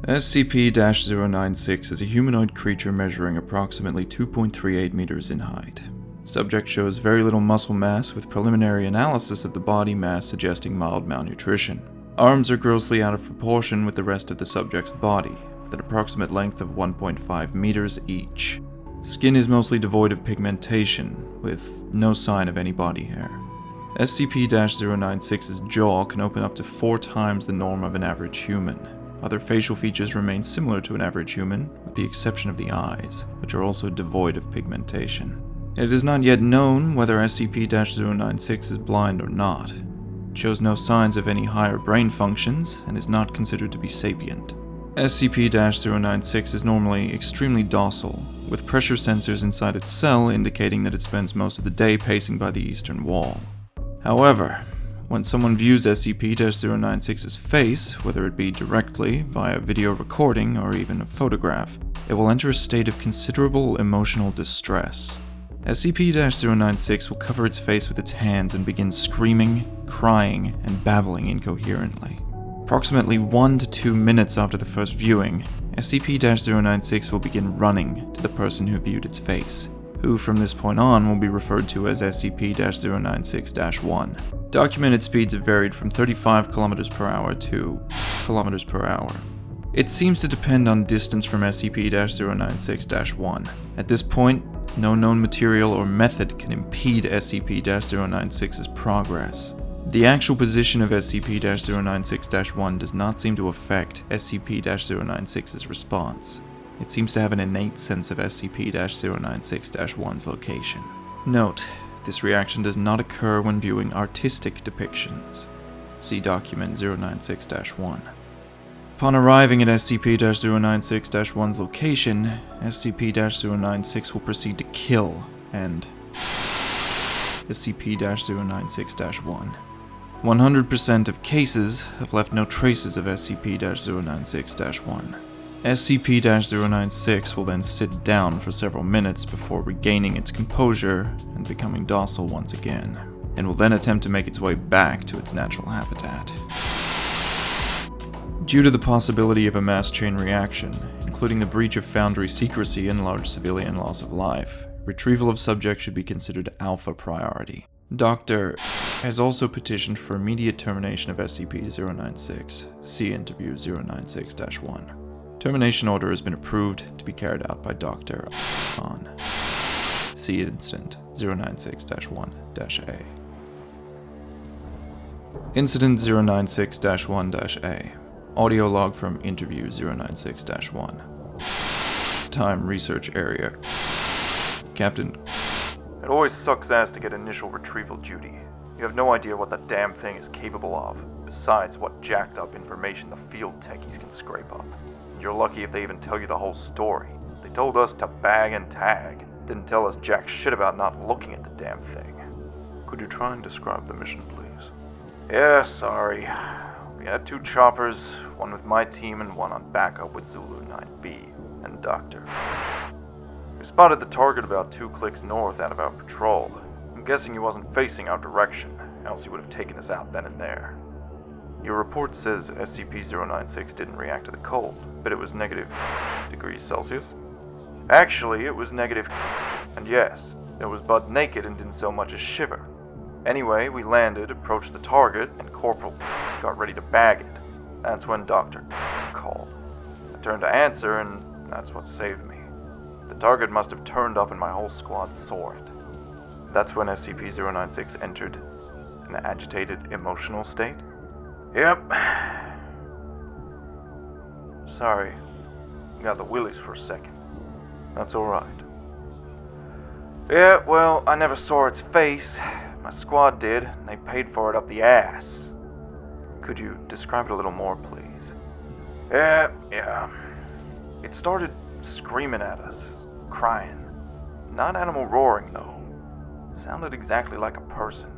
SCP-096 is a humanoid creature measuring approximately 2.38 meters in height. Subject shows very little muscle mass, with preliminary analysis of the body mass suggesting mild malnutrition. Arms are grossly out of proportion with the rest of the subject's body, with an approximate length of 1.5 meters each. Skin is mostly devoid of pigmentation, with no sign of any body hair. SCP-096's jaw can open up to 4 times the norm of an average human. Other facial features remain similar to an average human, with the exception of the eyes, which are also devoid of pigmentation. It is not yet known whether SCP-096 is blind or not. It shows no signs of any higher brain functions, and is not considered to be sapient. SCP-096 is normally extremely docile, with pressure sensors inside its cell indicating that it spends most of the day pacing by the eastern wall. However, when someone views SCP-096's face, whether it be directly, via video recording, or even a photograph, it will enter a state of considerable emotional distress. SCP-096 will cover its face with its hands and begin screaming, crying, and babbling incoherently. Approximately 1 to 2 minutes after the first viewing, SCP-096 will begin running to the person who viewed its face, who from this point on will be referred to as SCP-096-1. Documented speeds have varied from 35 km per hour to km per hour. It seems to depend on distance from SCP-096-1. At this point, no known material or method can impede SCP-096's progress. The actual position of SCP-096-1 does not seem to affect SCP-096's response. It seems to have an innate sense of SCP-096-1's location. Note: this reaction does not occur when viewing artistic depictions. See document 096-1. Upon arriving at SCP-096-1's location, SCP-096 will proceed to kill and SCP-096-1. 100% of cases have left no traces of SCP-096-1. SCP-096 will then sit down for several minutes before regaining its composure and becoming docile once again, and will then attempt to make its way back to its natural habitat. Due to the possibility of a mass chain reaction, including the breach of Foundry secrecy and large civilian loss of life, retrieval of subject should be considered alpha priority. Dr. has also petitioned for immediate termination of SCP-096. See interview 096-1. Termination order has been approved to be carried out by Dr. on. See Incident 096-1-A. Incident 096-1-A. Audio log from interview 096-1. Time research area. Captain. It always sucks ass to get initial retrieval duty. You have no idea what that damn thing is capable of, besides what jacked up information the field techies can scrape up. You're lucky if they even tell you the whole story. They told us to bag and tag. Didn't tell us jack shit about not looking at the damn thing. Could you try and describe the mission, please? Yeah, sorry. We had 2 choppers, one with my team and one on backup with Zulu 9B and Doctor. We spotted the target about 2 clicks north out of our patrol. I'm guessing he wasn't facing our direction, else he would have taken us out then and there. Your report says SCP-096 didn't react to the cold, but it was -°C. Actually, it was negative, and yes, it was butt naked and didn't so much as shiver. Anyway, we landed, approached the target, and Corporal got ready to bag it. That's when Doctor called. I turned to answer, and that's what saved me. The target must have turned up and my whole squad saw it. That's when SCP-096 entered an agitated, emotional state? Yep. Sorry, got the willies for a second. That's alright. Yeah, well, I never saw its face. My squad did, and they paid for it up the ass. Could you describe it a little more, please? Yeah. It started screaming at us, crying. Not animal roaring, though. Sounded exactly like a person.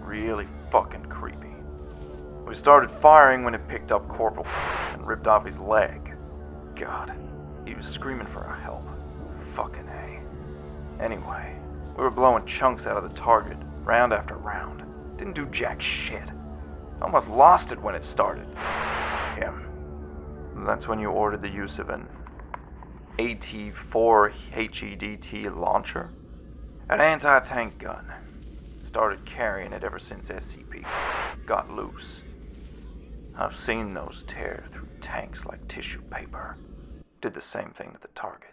Really fucking creepy. We started firing when it picked up Corporal and ripped off his leg. God, he was screaming for our help. Fucking A. Anyway, we were blowing chunks out of the target, round after round. Didn't do jack shit. Almost lost it when it started. Him. That's when you ordered the use of an AT-4 HEDT launcher? An anti-tank gun. Started carrying it ever since SCP got loose. I've seen those tear through tanks like tissue paper. Did the same thing to the target.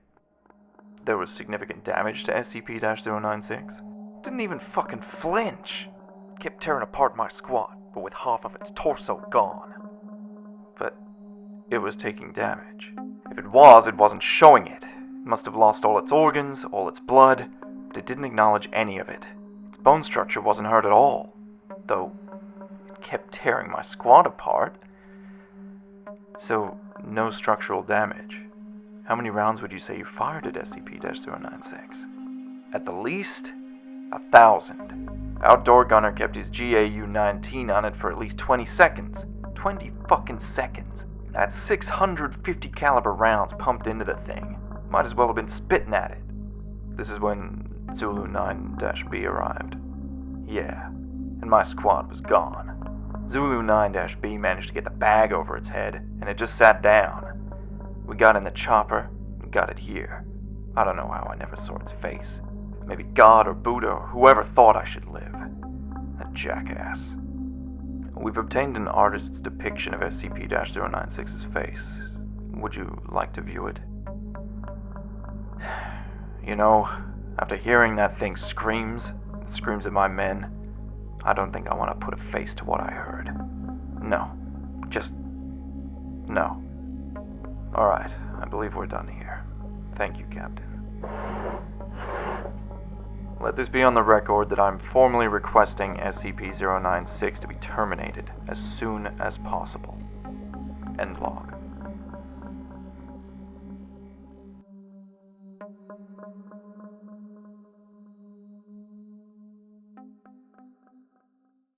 There was significant damage to SCP-096. Didn't even fucking flinch. Kept tearing apart my squad, but with half of its torso gone. But it was taking damage. If it wasn't showing it. It must have lost all its organs, all its blood, but it didn't acknowledge any of it. Its bone structure wasn't hurt at all, though it kept tearing my squad apart. So, no structural damage. How many rounds would you say you fired at SCP-096? At the least, 1,000. Outdoor gunner kept his GAU-19 on it for at least 20 seconds. 20 fucking seconds. That's 650 caliber rounds pumped into the thing. Might as well have been spitting at it. This is when Zulu 9-B arrived. Yeah, and my squad was gone. Zulu 9-B managed to get the bag over its head, and it just sat down. We got in the chopper and got it here. I don't know how I never saw its face. Maybe God or Buddha or whoever thought I should live. That jackass. We've obtained an artist's depiction of SCP-096's face. Would you like to view it? You know, after hearing that thing screams at my men, I don't think I want to put a face to what I heard. No. Just... no. Alright, I believe we're done here. Thank you, Captain. Let this be on the record that I'm formally requesting SCP-096 to be terminated as soon as possible. End log.